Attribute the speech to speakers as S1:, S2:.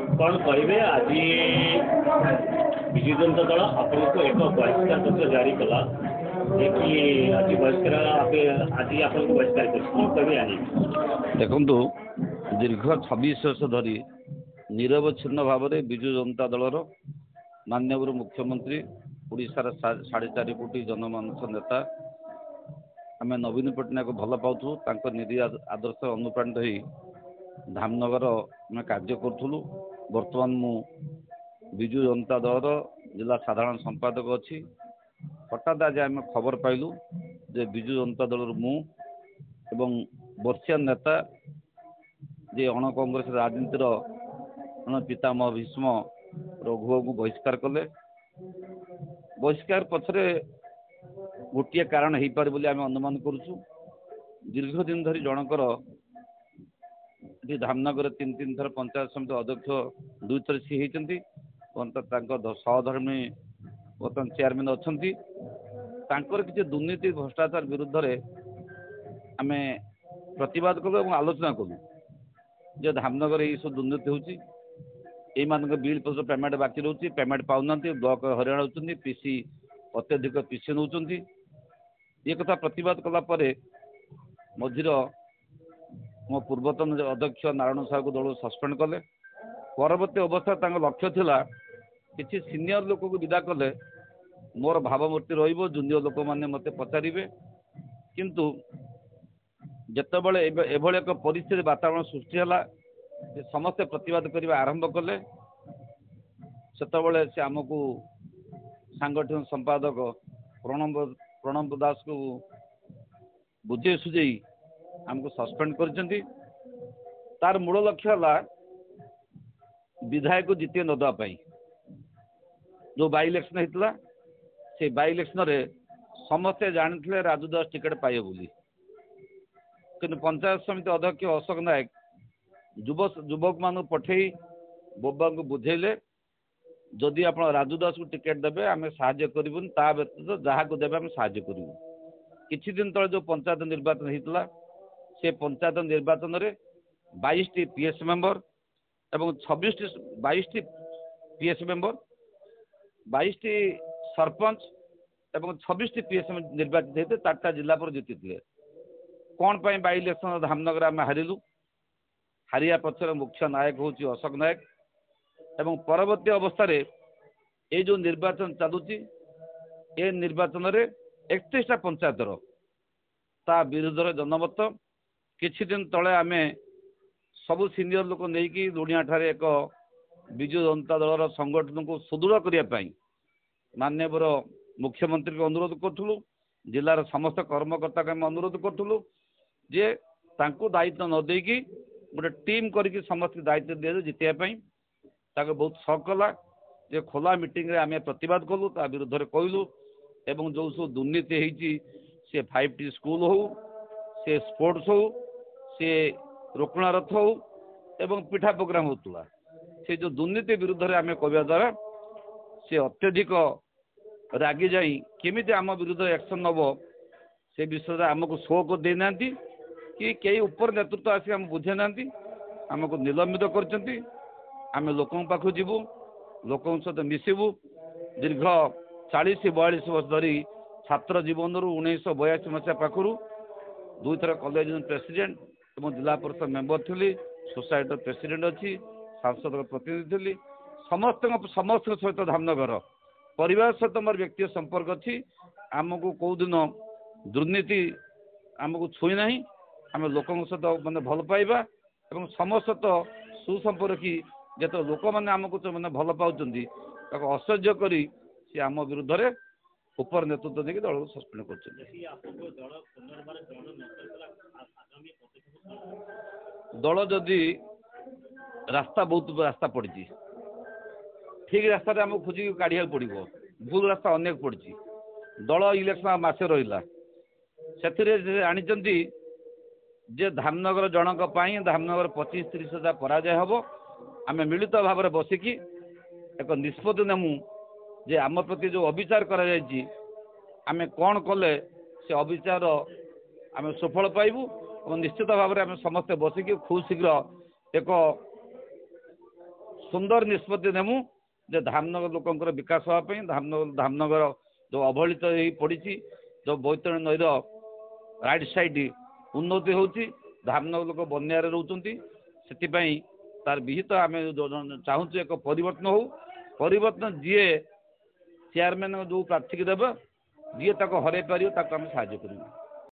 S1: कौन कहे आज विजु जनता दल आपको एक बहिष्कार पत्र जारी कला कि आज बहिष्कार आज आपको बहिष्कार कौन कहे आज
S2: देखु दीर्घ 26 वर्ष धरी निरवच्छिन्न भाव में विजु जनता दलर माननीय मुख्यमंत्री ओडिशार 4.5 कोटी जनमानस नेता आम नवीन पट्टनायक भल पाऊँ निधि आदर्श अनुप्राणित हो धामनगर आम कार्य करूँ। बर्तमान मु विजु जनता दलर जिला साधारण संपादक अच्छी हठात आज आम खबर पाइलु जे विजु जनता दलर मु एवं वर्षिया नेता जे अण कांग्रेस राजनीतिर पितामह भीष्म रघुबाबू को बहिष्कार कले। बहिष्कार पछरे गोटे कारण हो पारे बोली आम अनुमान करुचु। दीर्घ दिन धरी जनकर धामनगर 3 थर पंचायत समिति अध्यक्ष 2 थर सी होती सहधर्मी बर्तमान चेयरमैन अच्छा किसी दुर्नीति भ्रष्टाचार विरुद्ध आम प्रतिवाद कलु और आलोचना कलु जे धामनगर ये सब दुर्नीति होती बिल पत्र पेमेंट बाकी रोचे पेमेंट पाऊना ब्लॉक हरियाणा होती पीसी अत्यधिक पीसी नौ ये कथा प्रतिवाद कलापर मझीर मो पूर्वतन अध्यक्ष नारायण साहू को दल सस्पेंड कले। परवर्ती अवस्था लक्ष्य थिला किसी सीनियर लोक को विदा कले मोर भावमूर्ति रहिबो जूनियर लोक माने मते पचारिबे किंतु जेतेबेले एभले एक परिस्थिति वातावरण सृष्टि हला समस्ते प्रतिवाद करने आरंभ कले सेतबेले से आमको सांगठनिक संपादक प्रणब दास को बुझे सुझे आमको सस्पेंड कर तार मूल लक्ष्य है विधायक जिते नदापी जो बाई इलेक्शन होता से बाई इलेक्शन रे समस्ते जानते राजू दास टिकेट पाए बोली कि पंचायत समिति अध्यक्ष अशोक नायक युवक मान पठे बोबा को बुझेले जदि आप राजू दास को टिकेट देवे आम साहाय्य करूँ ता व्यतीत जहाँ को देवे आम साहाय्य करूँ। किछि दिन तले जो पंचायत निर्वाचन होता से पंचायत निर्वाचन में 22 पीएस मेंबर एवं 22 पीएस मेंबर 22 सरपंच एवं 26 पीएस निर्वाचित होते 4टा जिला पर जीति कौन पाई बाई इलेक्शन धामनगर आम हारिलु हारिया पक्षर मुख्य नायक हूँ अशोक नायक एवं परवर्ती अवस्था ये जो निर्वाचन चलुची ए निर्वाचन में 31टा पंचायतर ता विरुद्ध जनमत किछि दिन तले आम सबु सीनियर लोक नहीं लुणिया ठारे एक विजु जनता दलर संगठन को सुदृढ़ करने माननीय मुख्यमंत्री को अनुरोध करूँ जिलार समस्त कर्मकर्ता को अनुरोध करूँ जे तांको दायित्व न देकी गोटे टीम करके समस्त दायित्व दिया जितने बहुत शक कला जे खोला मीटिंग रे आम प्रतिवाद कलु ता विरुद्ध कहलु एवं जो सब दुर्नीति होती से 5T स्कूल हो से स्पोर्ट्स हो से रोकणा रथ हो एवं पिठा प्रोग्राम होता से जो दुर्नीति विरुद्ध आम कहवा द्वारा से अत्यधिक रागी जाई केमिति आम विरुद्ध एक्शन नब से विषय आमको शो को देना कि कई ऊपर नेतृत्व आसी आम बुझे ना आमको निलंबित कर आम लोकों पाखु जीवु लोकों सहित मिसबू दीर्घ 40-42 वर्ष धरी छात्र जीवन 1982 मसीहा पाखु 2 थर कॉलेज प्रेसिडेंट और जिला परिषद मेंबर थी सोसाइटी प्रेसिडेंट अच्छी सांसद प्रतिनिधि थी समस्त सहित धामनगर परिवार सहित मोर व्यक्तिगत संपर्क अच्छी आमको कौ दिन दुर्नीति आमको छुई ना आम लोकों सहित मैंने भल पाइबा और समस्त सुसंपर्की जो लोक मैंने आमको मैंने भल पाँच असह्य करी सी आम विरुद्ध में ऊपर नेतृत्व देखिए दल सस्पेंड कर दल जदि रास्ता बहुत रास्ता पड़ी ठीक रास्ता आमको खोजिक काढ़ा पड़ो भूल रास्ता अनेक पड़ी दल इलेक्शन मसे रहा से आनी जे धामनगर जनक धामनगर 25-30 हजार पराजय हम आम मिलित भाव में बसिकी एक निष्पत्ति नेमु जे आम प्रति जो अविचार आम कौन कले से अविचार आम सुफल पाइबू और निश्चित भाव में आम समस्ते बसिकी खूब शीघ्र एक ସୁନ୍ଦର ନିଷ୍ପତ୍ତି ନେମୁ ଯେ ଧାମନଗର ଲୋକଙ୍କର ବିକାଶ ହେବା ପାଇଁ ଧାମନଗର ଯେଉଁ ଅବହେଳିତ ହେଇ ପଡ଼ିଛି ଯେଉଁ ବୈତରଣୀ ନଈର ରାଇଟ୍ ସାଇଡ୍ ଉନ୍ନତି ହେଉଛି ଧାମନଗର ଲୋକ ବନ୍ୟାରେ ରହୁଛନ୍ତି ସେଥିପାଇଁ ତାର ବିହିତ ଆମେ ଚାହୁଁଛୁ ଏକ ପରିବର୍ତ୍ତନ ହଉ ପରିବର୍ତ୍ତନ ଯିଏ ଚେୟାରମ୍ୟାନ୍ ଯେଉଁ ପ୍ରାର୍ଥୀକି ଦେବ ଯିଏ ତାକୁ ହରାଇ ପାରିବ ତାକୁ ଆମେ ସାହାଯ୍ୟ କରିବୁ।